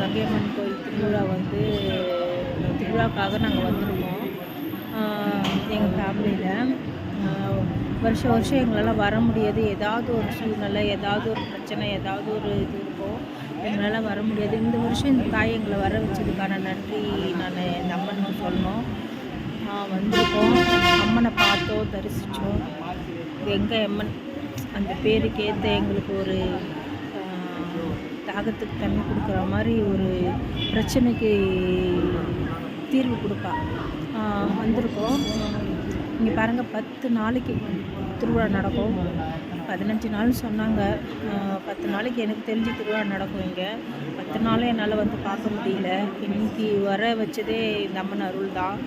கங்கையம்மன் கோயில் திருவிழா வந்து திருவிழாக்காக நாங்கள் வந்திருக்கோம். எங்கள் ஃபேமிலியில் வருஷம் வருஷம் எங்களால் வர முடியாது. ஏதாவது ஒரு சூழ்நிலை, ஏதாவது ஒரு பிரச்சனை, ஏதாவது ஒரு இது இருக்கும். எங்களால் வர முடியாது. இந்த வருஷம் இந்த தாய் எங்களை வர வச்சதுக்கான நன்றி நான் இந்த அம்மனுக்கு சொல்லணும். வந்திருக்கோம், அம்மனை பார்த்தோம், தரிசித்தோம். எங்கள் அம்மன் அந்த பேருக்கேற்ற எங்களுக்கு ஒரு தாகத்துக்கு தண்ணி கொடுக்குற மாதிரி ஒரு பிரச்சனைக்கு தீர்வு கொடுப்பா. வந்திருக்கோம். இங்கே பாருங்கள், 10 நாளைக்கு திருவிழா நடக்கும். 15 நாள் சொன்னாங்க. 10 நாளைக்கு எனக்கு தெரிஞ்சு திருவிழா நடக்கும். இங்கே 10 நாளும் என்னால் வந்து பார்க்க முடியல. இன்றைக்கி வர வச்சதே இந்த அம்மன் அருள் தான்.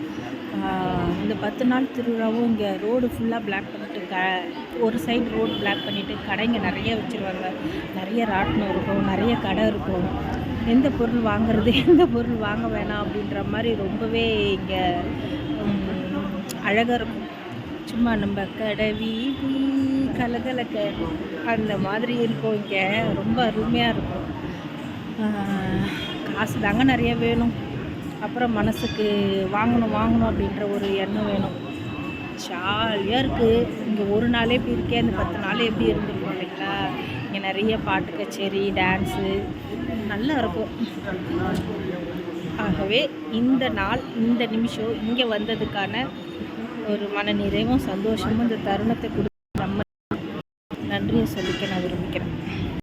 இந்த 10 நாள் திருவிழாவும் இங்கே ரோடு ஃபுல்லாக பிளாக் பண்ணிட்டு ஒரு சைடு ரோடு பிளாக் பண்ணிவிட்டு கடைங்க நிறைய வச்சுருவாங்க. நிறைய ராட்டினம் இருக்கும், நிறைய கடை இருக்கும். எந்த பொருள் வாங்குறது, எந்த பொருள் வாங்க வேணாம் அப்படின்ற மாதிரி ரொம்பவே இங்கே அழகாக இருக்கும். சும்மா நம்ம கடை வீதி கலகலக்க அந்த மாதிரி இருக்கும். இங்கே ரொம்ப அருமையாக இருக்கும். காசு தாங்க நிறைய வேணும். அப்புறம் மனசுக்கு வாங்கணும் அப்படின்ற ஒரு எண்ணம் வேணும். ஜாலியாக இருக்குது. இங்கே ஒரு நாளே இப்படி இருக்கே, அந்த 10 நாள் எப்படி இருந்துருக்கும் இல்லைங்களா? இங்கே நிறைய பாட்டு கச்சேரி, டான்ஸு நல்லா இருக்கும். ஆகவே இந்த நாள், இந்த நிமிஷம் இங்கே வந்ததுக்கான ஒரு மன நிறைவும் சந்தோஷமும் இந்த தருணத்தை கொடுத்து நம்ம நன்றியை சொல்லிக்க நான் விரும்பிக்கிறேன்.